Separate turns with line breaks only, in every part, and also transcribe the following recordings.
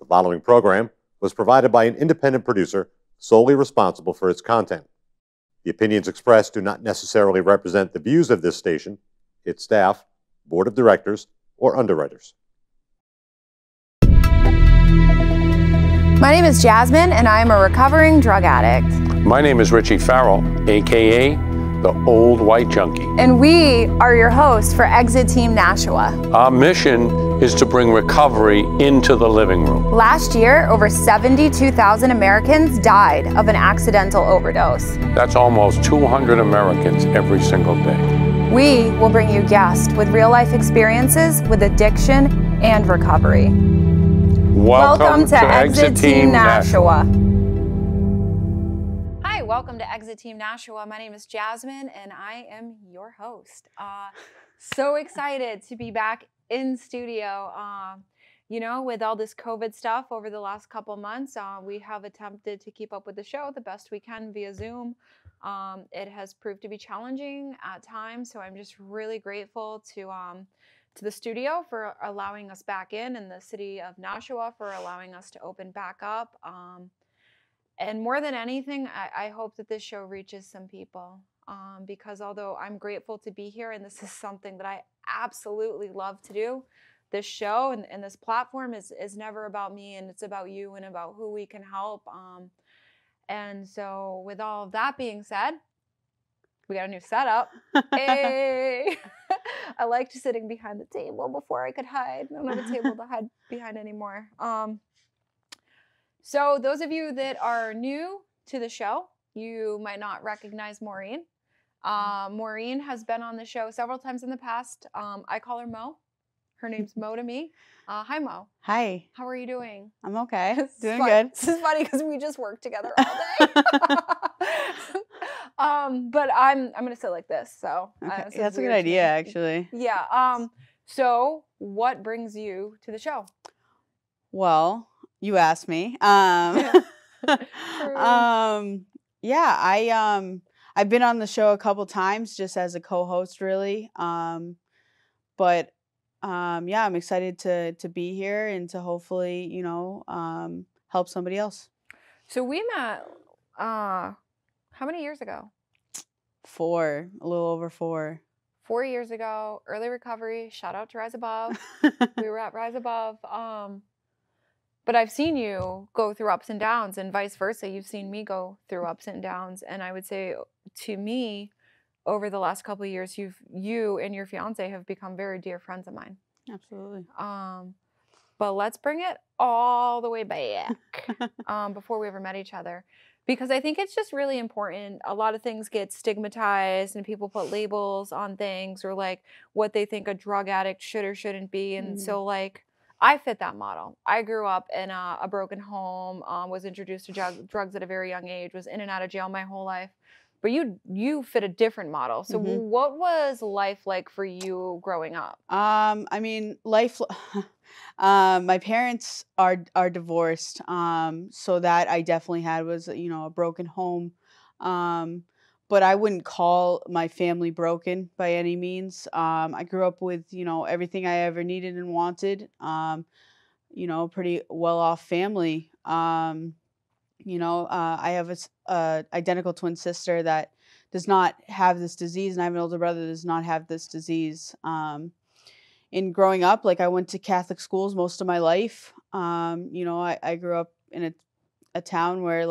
The following program was provided by an independent producer solely responsible for its content. The opinions expressed do not necessarily represent the views of this station, its staff, board of directors, or underwriters.
My name is Jasmine, and I am a recovering drug addict.
My name is Richie Farrell, aka the Old White Junkie.
And we are your hosts for Exit Team Nashua.
Our mission is to bring recovery into the living room.
Last year, over 72,000 Americans died of an accidental overdose.
That's almost 200 Americans every single day.
We will bring you guests with real-life experiences with addiction and recovery. Welcome to Exit Team Nashua. Hi, welcome to Exit Team Nashua. My name is Jasmine, and I am your host. So excited to be back in studio. With all this COVID stuff over the last couple months, we have attempted to keep up with the show the best we can via Zoom. It has proved to be challenging at times, so I'm just really grateful to the studio for allowing us back in, and the city of Nashua for allowing us to open back up. And more than anything, I hope that this show reaches some people, because although I'm grateful to be here, and this is something that I absolutely love to do, this show and this platform is never about me, and it's about you and about who we can help. And so with all of that being said, we got a new setup. Hey! I liked sitting behind the table before I could hide. I don't have a table to hide behind anymore. So those of you that are new to the show, you might not recognize Maurine. Maurine has been on the show several times in the past. I call her Mo. Her name's Mo to me. Hi, Mo.
Hi.
How are you doing?
I'm okay. Doing
good.
good.
This is funny because we just work together all day. But I'm gonna sit like this. So
okay. That's a good idea, actually.
Yeah. So what brings you to the show?
Well, you asked me. Yeah, I've been on the show a couple times just as a co-host, really. But I'm excited to be here and to hopefully, help somebody else.
So we met, how many years ago?
A little over 4.
4 years ago, early recovery. Shout out to Rise Above. We were at Rise Above. But I've seen you go through ups and downs, and vice versa. You've seen me go through ups and downs. And I would say, to me, over the last couple of years, you and your fiance have become very dear friends of mine.
Absolutely.
But let's bring it all the way back before we ever met each other, because I think it's just really important. A lot of things get stigmatized, and people put labels on things, or like what they think a drug addict should or shouldn't be. And so like, I fit that model. I grew up in a broken home, was introduced to drugs at a very young age, was in and out of jail my whole life. But you fit a different model. So what was life like for you growing up?
Life. My parents are divorced. So that I definitely had was a broken home. But I wouldn't call my family broken by any means. I grew up with everything I ever needed and wanted. Pretty well-off family. I have a identical twin sister that does not have this disease, and I have an older brother that does not have this disease. In growing up, I went to Catholic schools most of my life. I grew up in a town where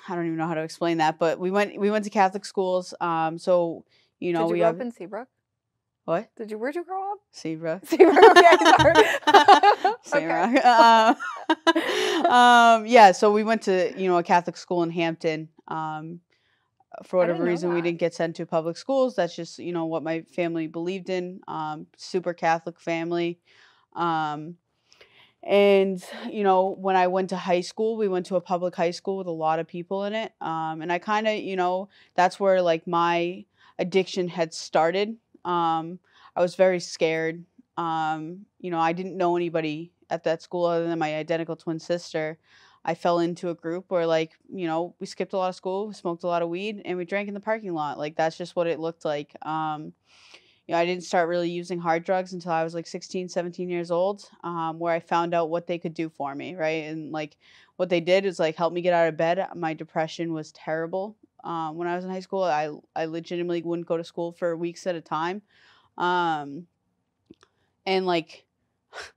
I don't even know how to explain that, but we went to Catholic schools.
Did you grow up in Seabrook?
What?
Where'd you grow up?
Seabrook.
Seabrook, okay, sorry.
Yeah, so we went to, a Catholic school in Hampton. For whatever reason, we didn't get sent to public schools. That's just, what my family believed in. Super Catholic family. And, when I went to high school, we went to a public high school with a lot of people in it. And I kind of, that's where my addiction had started. I was very scared. I didn't know anybody at that school other than my identical twin sister. I fell into a group where we skipped a lot of school, we smoked a lot of weed, and we drank in the parking lot. That's just what it looked like. I didn't start really using hard drugs until I was like 16, 17 years old, where I found out what they could do for me, right? And like what they did is like help me get out of bed. My depression was terrible. When I was in high school, I legitimately wouldn't go to school for weeks at a time. And like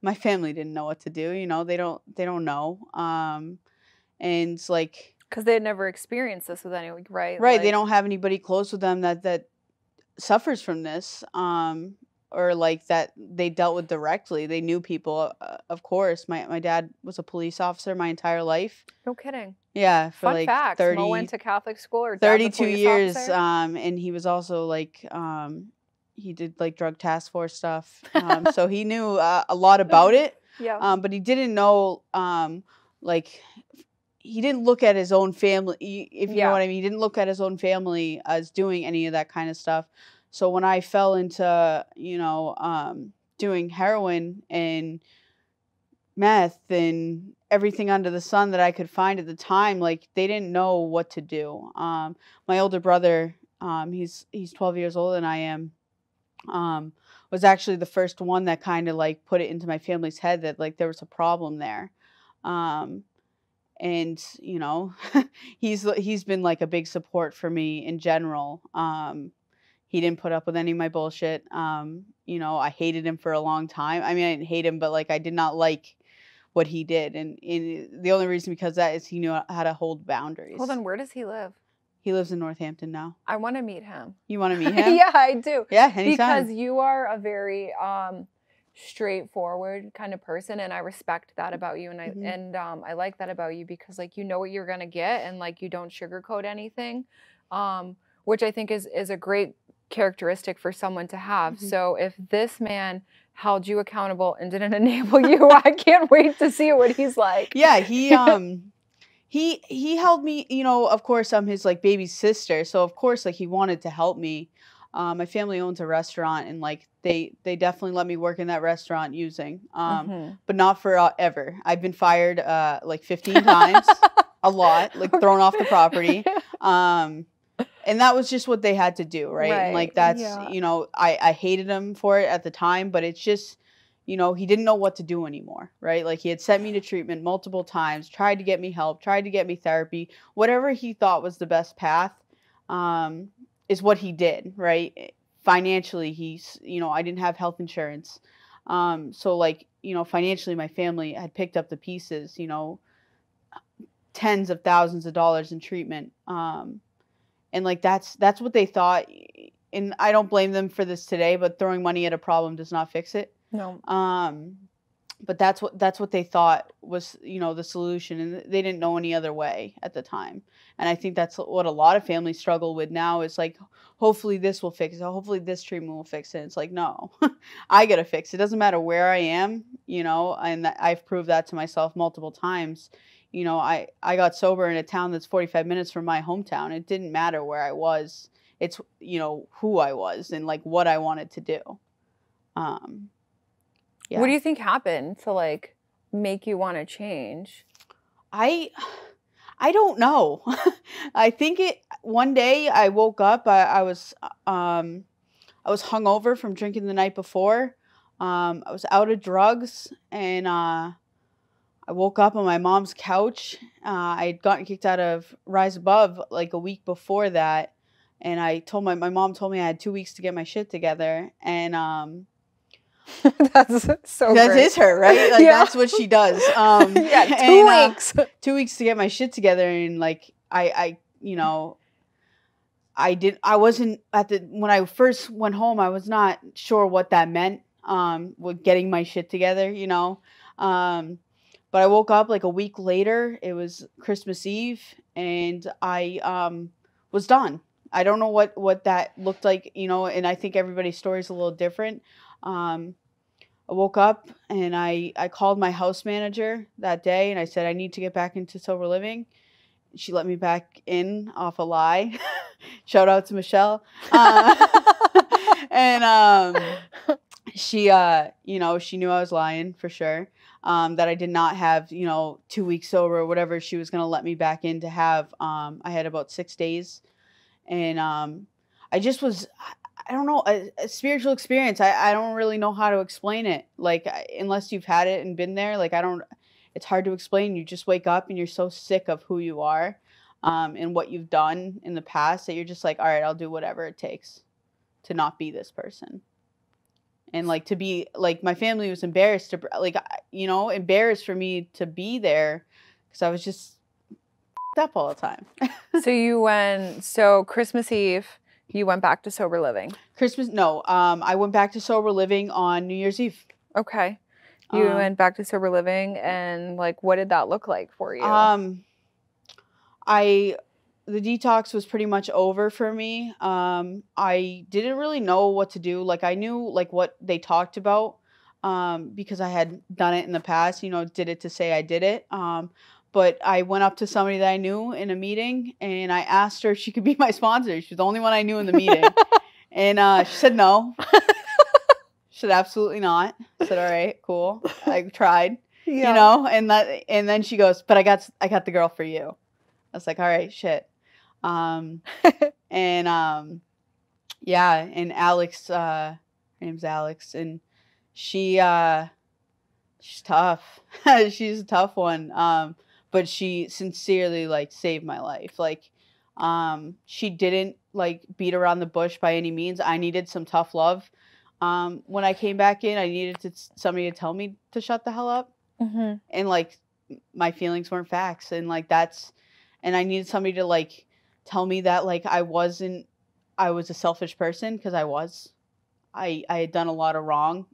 my family didn't know what to do, they don't know. And it's like,
because they had never experienced this with anyone, right?
right.
Like,
They don't have anybody close with them that suffers from this, or like that they dealt with directly. They knew people, of course. My dad was a police officer my entire life.
no kidding.
Yeah, for
Fun
like
fact:
30,
Mo went to Catholic school, or
32
dad's a
years.
police officer?
And he was also like, he did like drug task force stuff. So he knew a lot about it.
Yeah.
But he didn't know, like, he didn't look at his own family, if you know
Yeah.
what I mean. He didn't look at his own family as doing any of that kind of stuff. So when I fell into, doing heroin and meth and everything under the sun that I could find at the time, like, they didn't know what to do. My older brother, he's 12 years older than I am, was actually the first one that kind of like put it into my family's head that like there was a problem there. And he's been like a big support for me in general. He didn't put up with any of my bullshit. I hated him for a long time. I mean, I didn't hate him, but like I did not like what he did, and the only reason because that is he knew how to hold boundaries.
Hold on, where does he live?
He lives in Northampton now.
I want to meet him.
You want to meet him?
Yeah, I do.
Yeah, anytime.
Because you are a very straightforward kind of person, and I respect that about you, and I like that about you because like you know what you're gonna get, and like you don't sugarcoat anything, which I think is a great characteristic for someone to have. So if this man held you accountable and didn't enable you, I can't wait to see what he's like.
Yeah, he held me, of course I'm his like baby sister, so of course like he wanted to help me. My family owns a restaurant, and like they definitely let me work in that restaurant using, but not for ever. I've been fired like 15 times, a lot, like thrown off the property. And that was just what they had to do, right? And like that's, I hated him for it at the time, but it's just, he didn't know what to do anymore, right? Like he had sent me to treatment multiple times, tried to get me help, tried to get me therapy, whatever he thought was the best path, is what he did, right? Financially, I didn't have health insurance. So like, financially my family had picked up the pieces, tens of thousands of dollars in treatment. And like, that's what they thought. And I don't blame them for this today, but throwing money at a problem does not fix it.
No.
But that's what they thought was, the solution. And they didn't know any other way at the time. And I think that's what a lot of families struggle with now is like, hopefully this will fix it. Hopefully this treatment will fix it. It's like, no, I got to fix it. It doesn't matter where I am, and I've proved that to myself multiple times. I got sober in a town that's 45 minutes from my hometown. It didn't matter where I was. It's, who I was and like what I wanted to do. Yeah.
What do you think happened to like make you want to change?
I don't know. I think one day I woke up, I was hungover from drinking the night before. I was out of drugs, and I woke up on my mom's couch. I had gotten kicked out of Rise Above like a week before that. And I told my mom told me I had 2 weeks to get my shit together. And
that's so
that
great.
Is her, right? Like that's what she does.
Yeah, 2 weeks.
2 weeks to get my shit together. And like I wasn't when I first went home, I was not sure what that meant, with getting my shit together, but I woke up like a week later. It was Christmas Eve, and I was done. I don't know what that looked like, and I think everybody's story is a little different. I woke up and I called my house manager that day, and I said, I need to get back into sober living. She let me back in off a lie. Shout out to Michelle. And she knew I was lying for sure. That I did not have, 2 weeks sober or whatever she was going to let me back in to have. I had about 6 days. And I I don't know, a spiritual experience. I don't really know how to explain it. Like, unless you've had it and been there, like, it's hard to explain. You just wake up and you're so sick of who you are, and what you've done in the past that you're just like, all right, I'll do whatever it takes to not be this person. And like, to be like, my family was embarrassed to, like, you know, embarrassed for me to be there because I was just up all the time.
So Christmas Eve, you went back to sober living.
No, I went back to sober living on New Year's Eve.
Okay. You went back to sober living, and like, what did that look like for you?
The detox was pretty much over for me. I didn't really know what to do. Like, I knew like what they talked about, because I had done it in the past, you know, did it to say I did it. But I went up to somebody that I knew in a meeting, and I asked her if she could be my sponsor. She was the only one I knew in the meeting. And she said no. She said absolutely not. I said, all right, cool. I tried, you know, and then she goes, but I got the girl for you. I was like, all right, shit. Yeah, and Alex, her name's Alex, and she's tough. She's a tough one. But she sincerely like saved my life. Like, she didn't like beat around the bush by any means. I needed some tough love. When I came back in, I needed somebody to tell me to shut the hell up.
Mm-hmm. And
like, my feelings weren't facts. And like, and I needed somebody to like tell me that like I was a selfish person, because I had done a lot of wrong.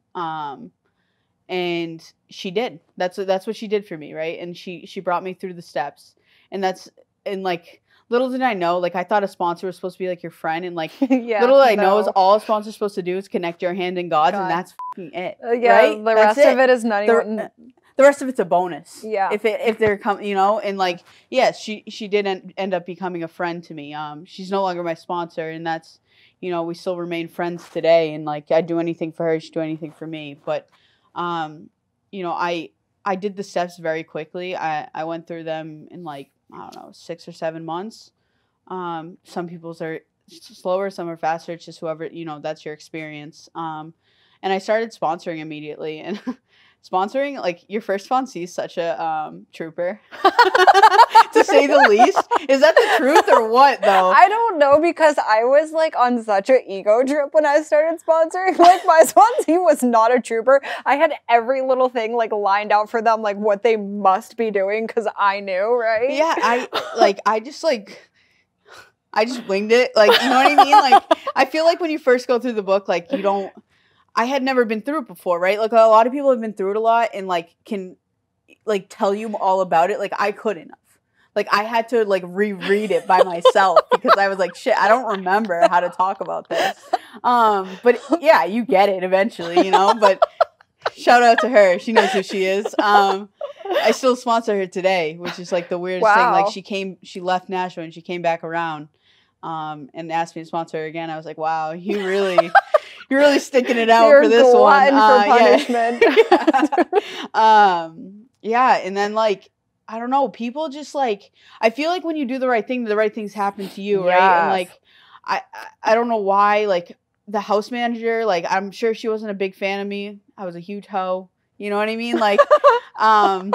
And she did. That's what she did for me, right? And she brought me through the steps. And like, little did I know, like, I thought a sponsor was supposed to be like your friend, and like, little did I know is all a sponsor's supposed to do is connect your hand in God's, and that's fucking it. Right?
The rest of it is not even.
The rest of it's a bonus.
Yeah.
If they're you know, and like, yes, she did end up becoming a friend to me. She's no longer my sponsor, and that's, you know, we still remain friends today. And like, I'd do anything for her, she'd do anything for me. But, you know, I did the steps very quickly. I went through them in like, I don't know, 6 or 7 months. Some people's are slower, some are faster. It's just whoever, you know, that's your experience. And I started sponsoring immediately, and sponsoring, like, your first sponsee is such a trooper, to say the least. Is that the truth or what, though?
I don't know, because I was like on such an ego trip when I started sponsoring. Like, my sponsee was not a trooper. I had every little thing like lined out for them, like what they must be doing, because I knew, right?
Yeah, I just winged it. Like, you know what I mean? Like, I feel like when you first go through the book, like, I had never been through it before, right? Like, a lot of people have been through it a lot and like can like tell you all about it. Like, I couldn't have. Like, I had to like reread it by myself because I was like, shit, I don't remember how to talk about this. But yeah, you get it eventually, you know. But shout out to her. She knows who she is. I still sponsor her today, which is like the weirdest thing. Like, she left Nashua and she came back around and asked me to sponsor her again. I was like, wow, you're really sticking it out for this one.
For punishment.
Yeah. And then like, I don't know, people just like, I feel like when you do the right thing, the right things happen to you, right? And like, I don't know why, like, the house manager, like, I'm sure she wasn't a big fan of me. I was a huge hoe. You know what I mean? Like, I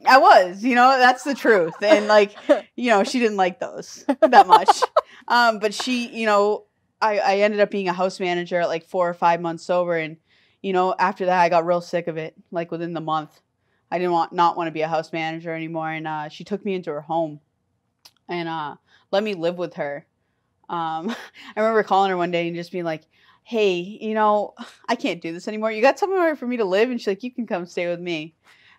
was, you know, that's the truth. And like, you know, she didn't like those that much. But she, you know, I ended up being a house manager at like 4 or 5 months sober. And, you know, after that, I got real sick of it. Like, within the month, I didn't not want to be a house manager anymore. And she took me into her home and let me live with her. I remember calling her one day and just being like, hey, you know, I can't do this anymore. You got somewhere for me to live? And she's like, you can come stay with me.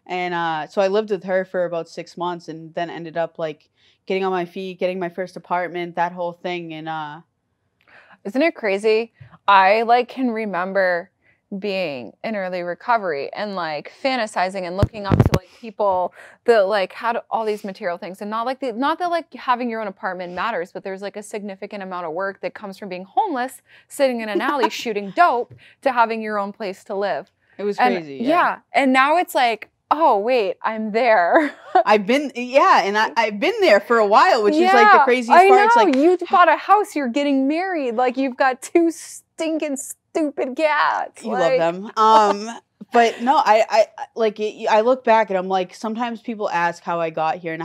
And so I lived with her for about 6 months, and then ended up like getting on my feet, getting my first apartment, that whole thing. And
isn't it crazy? I like can remember being in early recovery and like fantasizing and looking up to like people that like had all these material things, and not that like having your own apartment matters, but there's like a significant amount of work that comes from being homeless, sitting in an alley shooting dope, to having your own place to live.
It was crazy.
Yeah. And now it's like, oh wait, I'm there.
I've been I've been there for a while, which is like the craziest part.
Know.
It's like
you bought a house, you're getting married, like you've got 2 stinking stupid cats.
you love them. But no, I look back and I'm like, sometimes people ask how I got here, and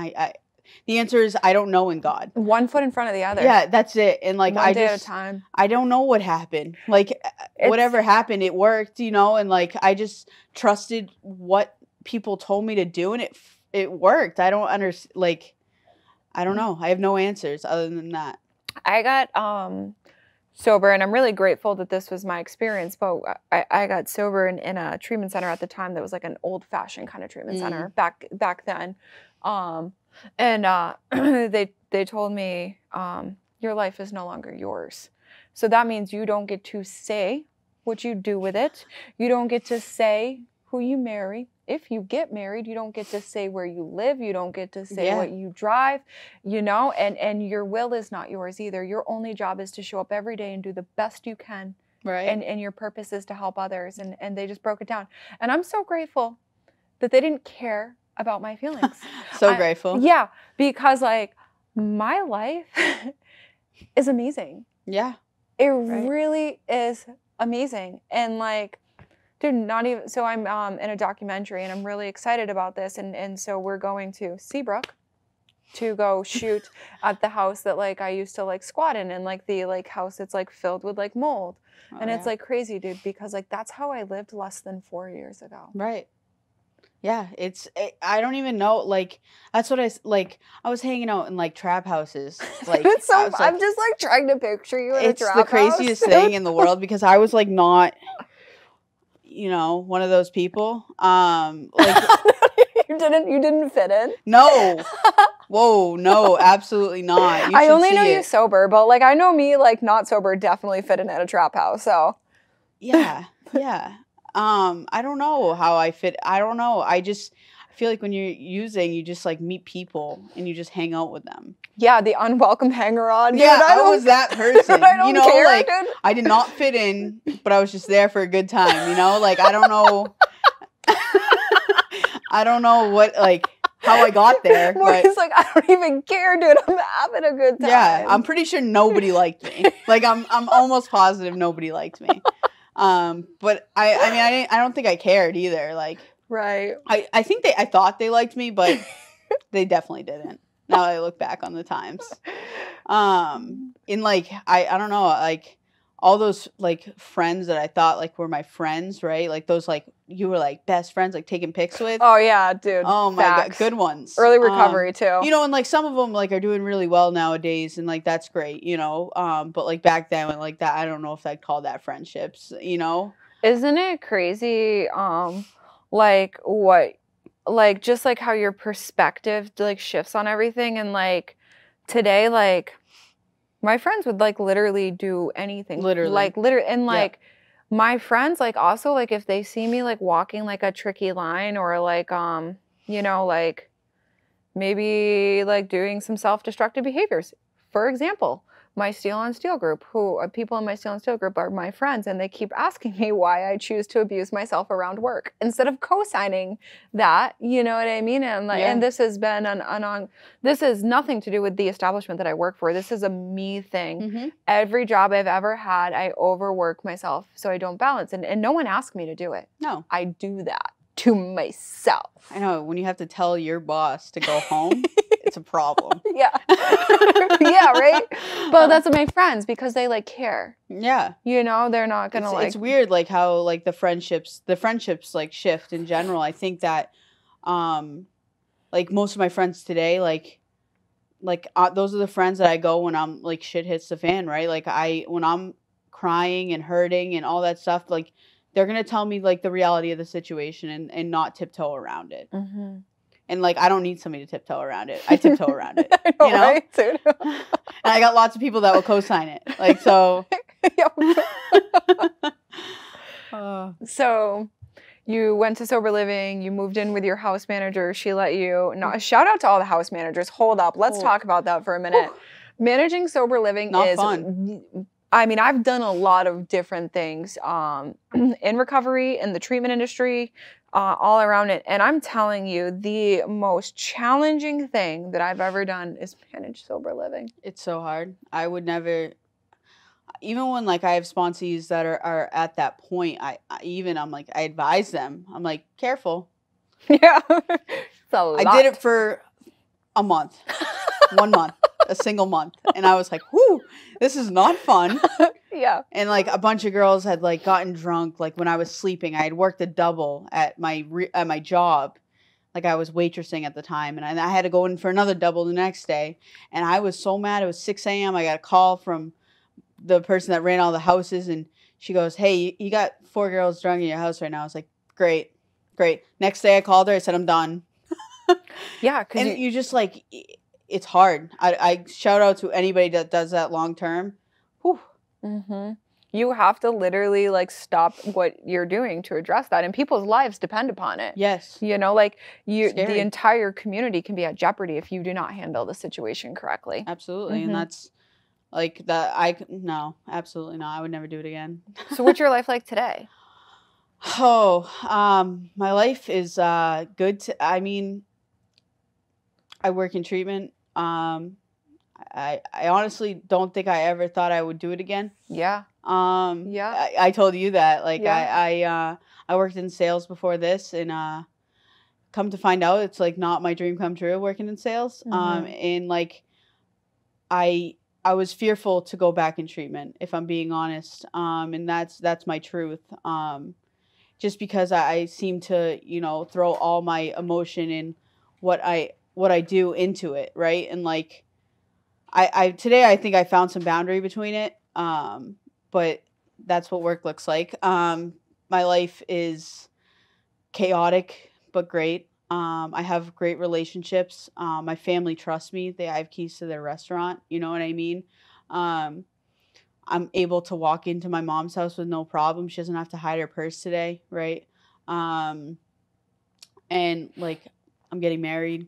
the answer is I don't know in God.
1 foot in front of the other.
Yeah, that's it. And like
One day at a time.
I don't know what happened. Like whatever happened, it worked, you know, and like I just trusted what people told me to do, and it worked. I don't understand, like I don't know. I have no answers other than that.
I got sober, and I'm really grateful that this was my experience, but I got sober in a treatment center at the time that was like an old-fashioned kind of treatment center back then. And they told me, your life is no longer yours. So that means you don't get to say what you do with it. You don't get to say who you marry. If you get married, you don't get to say where you live. You don't get to say what you drive, you know, and your will is not yours either. Your only job is to show up every day and do the best you can.
Right.
And your purpose is to help others. And they just broke it down. And I'm so grateful that they didn't care about my feelings.
Grateful.
Yeah, because like my life is amazing.
Yeah.
It really is amazing. And like, dude, not even, so I'm in a documentary and I'm really excited about this. And so we're going to Seabrook to go shoot at the house that like I used to like squat in, and like the like house that's like filled with like mold. And it's like crazy, dude, because like that's how I lived less than 4 years ago.
Right. Yeah, I don't even know, like, that's what I was hanging out in, like, trap houses. Like,
it's so, I'm just, like, trying to picture you in a trap house.
It's the craziest thing in the world, because I was, like, not, you know, one of those people. Like,
you didn't fit in?
No. Whoa, no, absolutely not.
I only know you sober, but, like, I know me, like, not sober definitely fit in at a trap house, so.
Yeah, yeah. I don't know how I fit. I don't know. I feel like when you're using, you just like meet people and you just hang out with them.
Yeah, the unwelcome hanger-on.
Yeah, I was that person.
Dude, I don't care,
like
dude.
I did not fit in, but I was just there for a good time. You know, like I don't know. I don't know what how I got there.
It's like I don't even care, dude. I'm having a good time.
Yeah, I'm pretty sure nobody liked me. Like I'm almost positive nobody liked me. But I don't think I cared either. Like,
right.
I think I thought they liked me, but they definitely didn't. Now that I look back on the times. In like, I don't know, like all those like friends that I thought like were my friends, right? Like those, like you were like best friends, like taking pics with.
Oh yeah, dude.
Oh my God, good ones.
Early recovery too.
You know, and like some of them like are doing really well nowadays, and like that's great, you know. But like back then, when like that, I don't know if I'd call that friendships, you know.
Isn't it crazy? Like what, like just like how your perspective like shifts on everything, and like today, like my friends would like literally do anything, and like. My friends, like, also, like, if they see me, like, walking, like, a tricky line or, like, you know, like, maybe, like, doing some self-destructive behaviors. For example, my Steel on Steel group, people in my Steel on Steel group are my friends, and they keep asking me why I choose to abuse myself around work instead of co-signing that, you know what I mean? And like, and this has been this is nothing to do with the establishment that I work for. This is a me thing. Mm-hmm. Every job I've ever had, I overwork myself so I don't balance, and no one asked me to do it. No, I do that to myself.
I know, when you have to tell your boss to go home, it's a problem.
Yeah. Yeah, right? But that's my friends, because they like care.
Yeah.
You know, they're not gonna like.
It's weird, like how like the friendships like shift in general. I think that, like most of my friends today, like those are the friends that I go when I'm like shit hits the fan, right? Like when I'm crying and hurting and all that stuff, like they're gonna tell me like the reality of the situation and not tiptoe around it. Mm-hmm. And like I don't need somebody to tiptoe around it. I tiptoe around it.
I know,
you know?
right? Dude.
And I got lots of people that will co-sign it. Like so.
So you went to sober living. You moved in with your house manager. She let you. No, shout out to all the house managers. Hold up. Let's talk about that for a minute. Managing sober living is
fun.
I mean, I've done a lot of different things in recovery, in the treatment industry. all around it. And I'm telling you, the most challenging thing that I've ever done is manage sober living.
It's so hard. I would never, even when like I have sponsees that are at that point, I'm like, I advise them. I'm like, careful.
Yeah. It's a lot.
I did it for a month, 1 month, a single month. And I was like, whoo, this is not fun.
Yeah.
And like a bunch of girls had like gotten drunk. Like when I was sleeping, I had worked a double at my job. Like I was waitressing at the time, and I had to go in for another double the next day. And I was so mad. It was 6 a.m. I got a call from the person that ran all the houses, and she goes, "Hey, you got 4 girls drunk in your house right now." I was like, "Great, great." Next day I called her. I said, "I'm done."
Yeah,
and you just like, it's hard. I shout out to anybody that does that long term. Whew.
Mm-hmm. You have to literally like stop what you're doing to address that, and people's lives depend upon it.
Yes.
You know, like
Scary.
the entire community can be at jeopardy if you do not handle the situation correctly.
Absolutely.
Mhm.
And that's like that. No, absolutely not. I would never do it again.
So what's your life like today?
My life is good. I mean, I work in treatment. I honestly don't think I ever thought I would do it again.
Yeah. Yeah.
I told you that. Like
Yeah.
I worked in sales before this, and come to find out, it's like not my dream come true working in sales.
Mhm.
And like I was fearful to go back in treatment, if I'm being honest. And that's my truth. Just because I seem to, throw all my emotion and what I do into it, right? And like today I think I found some boundary between it. But that's what work looks like. My life is chaotic but great. I have great relationships. My family trusts me. I have keys to their restaurant. You know what I mean? I'm able to walk into my mom's house with no problem. She doesn't have to hide her purse today, right? And like I'm getting married,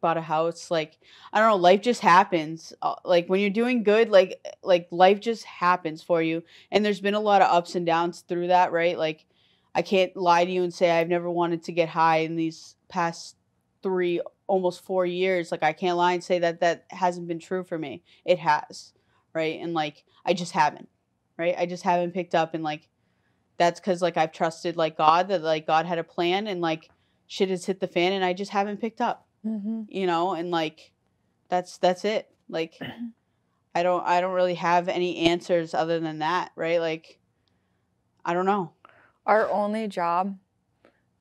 bought a house. Like I don't know, life just happens. Like when you're doing good, like life just happens for you. And there's been a lot of ups and downs through that, right? Like I can't lie to you and say I've never wanted to get high in these past 3, almost 4 years. Like I can't lie and say that hasn't been true for me. It has, right? And like I just haven't, right? I just haven't picked up, and like that's because like I've trusted like God, that like God had a plan, and like shit has hit the fan, and I just haven't picked up, and like that's it. Like I don't really have any answers other than that, right? Like I don't know.
Our only job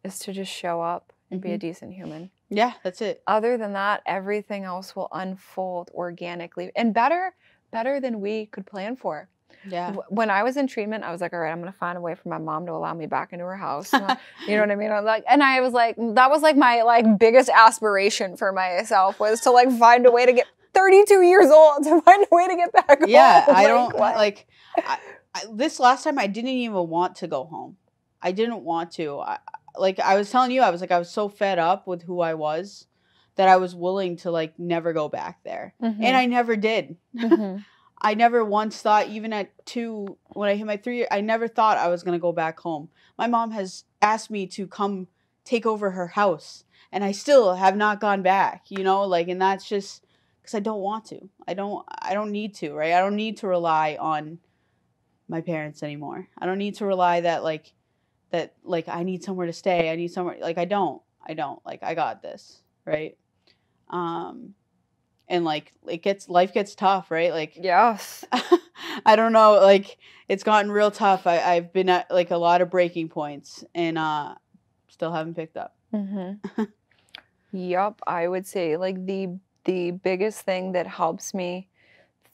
is to just show up and be a decent human.
Yeah, that's it.
Other than that, everything else will unfold organically and better than we could plan for.
Yeah.
When I was in treatment, I was like, all right, I'm going to find a way for my mom to allow me back into her house. You know what I mean? I was like, that was like my like biggest aspiration for myself, was to like find a way to get 32 years old, to find a way to get back home.
Yeah, I don't like this last time I didn't even want to go home. I didn't want to. Like I was telling you, I was so fed up with who I was that I was willing to like never go back there. And I never did. I never once thought, even at 2, when I hit my 3 year, I never thought I was going to go back home. My mom has asked me to come take over her house, and I still have not gone back, like, and that's just because I don't want to. I don't need to, right? I don't need to rely on my parents anymore. I don't need to rely that I need somewhere to stay. I need somewhere, like, I don't, like, I got this, right? And like life gets tough, right? Like,
yes.
I don't know, like it's gotten real tough. I've been at like a lot of breaking points, and still haven't picked up.
Yup, I would say like the biggest thing that helps me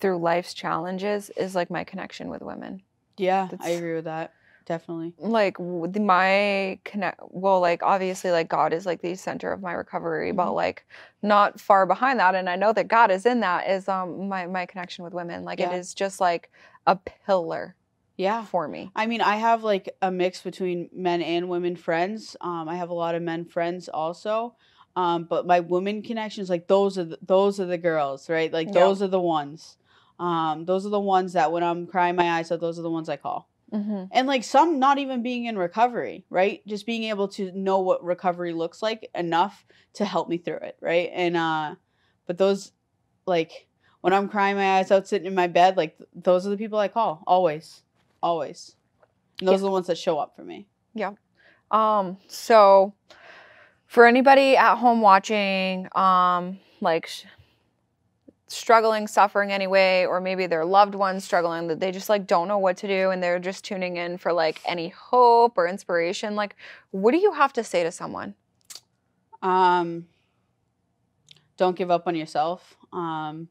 through life's challenges is like my connection with women.
Yeah, I agree with that. Definitely.
Like like obviously like God is like the center of my recovery, but like not far behind that, and I know that God is in that, is my connection with women. Like it is just like a pillar. Yeah, for me.
I mean, I have like a mix between men and women friends. I have a lot of men friends also. But my women connections, like those are the girls, right? Like those are the ones. Those are the ones that when I'm crying my eyes out, those are the ones I call. And like some not even being in recovery, right? Just being able to know what recovery looks like enough to help me through it, right? And but those, like, when I'm crying my eyes out sitting in my bed, like those are the people I call always. And those are the ones that show up for me.
Yep. So for anybody at home watching, like struggling, suffering anyway, or maybe their loved ones struggling, that they just like don't know what to do and they're just tuning in for like any hope or inspiration, like what do you have to say to someone?
Don't give up on yourself. I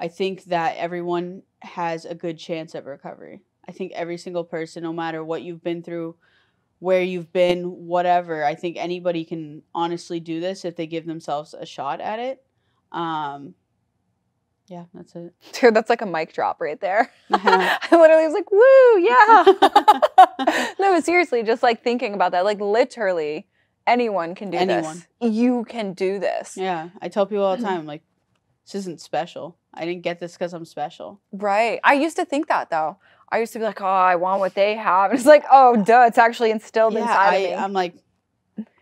think that everyone has a good chance at recovery. I think every single person, no matter what you've been through, where you've been, whatever, I think anybody can honestly do this if they give themselves a shot at it. Yeah, that's it.
Dude, that's like a mic drop right there. I literally was like, woo, yeah. No, but seriously, just like thinking about that, like literally anyone can do this. You can do this.
Yeah, I tell people all the time, like, this isn't special. I didn't get this because I'm special.
Right. I used to think that though. I used to be like, oh, I want what they have. And it's like, oh, duh, it's actually instilled inside of me.
I'm like,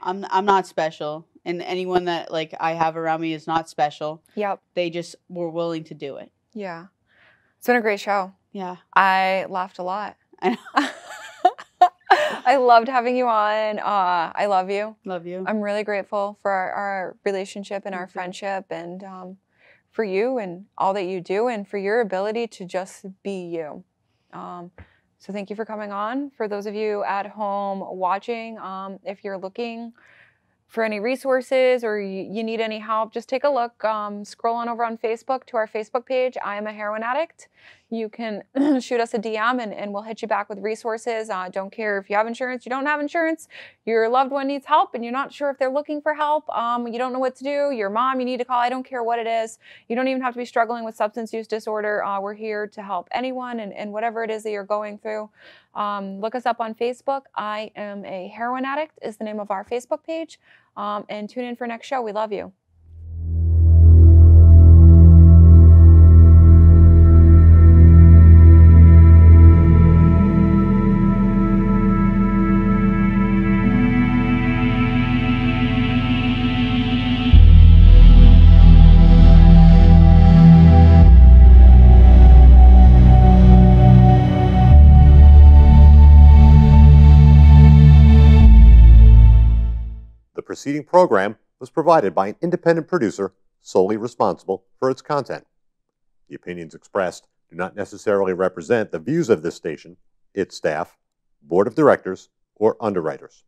I'm not special. And anyone that like I have around me is not special.
Yep.
They just were willing to do it.
Yeah. It's been a great show.
Yeah.
I laughed a lot.
I know.
I loved having you on. I love you.
Love you.
I'm really grateful for our relationship and our friendship, and for you and all that you do, and for your ability to just be you. So thank you for coming on. For those of you at home watching, if you're looking for any resources or you need any help, just take a look. Scroll on over on Facebook to our Facebook page. I am a heroin addict. You can shoot us a DM and we'll hit you back with resources. Don't care if you have insurance, you don't have insurance, your loved one needs help and you're not sure if they're looking for help. You don't know what to do. Your mom, you need to call. I don't care what it is. You don't even have to be struggling with substance use disorder. We're here to help anyone and whatever it is that you're going through. Look us up on Facebook. I am a heroin addict is the name of our Facebook page. And tune in for next show. We love you.
The preceding program was provided by an independent producer solely responsible for its content. The opinions expressed do not necessarily represent the views of this station, its staff, board of directors, or underwriters.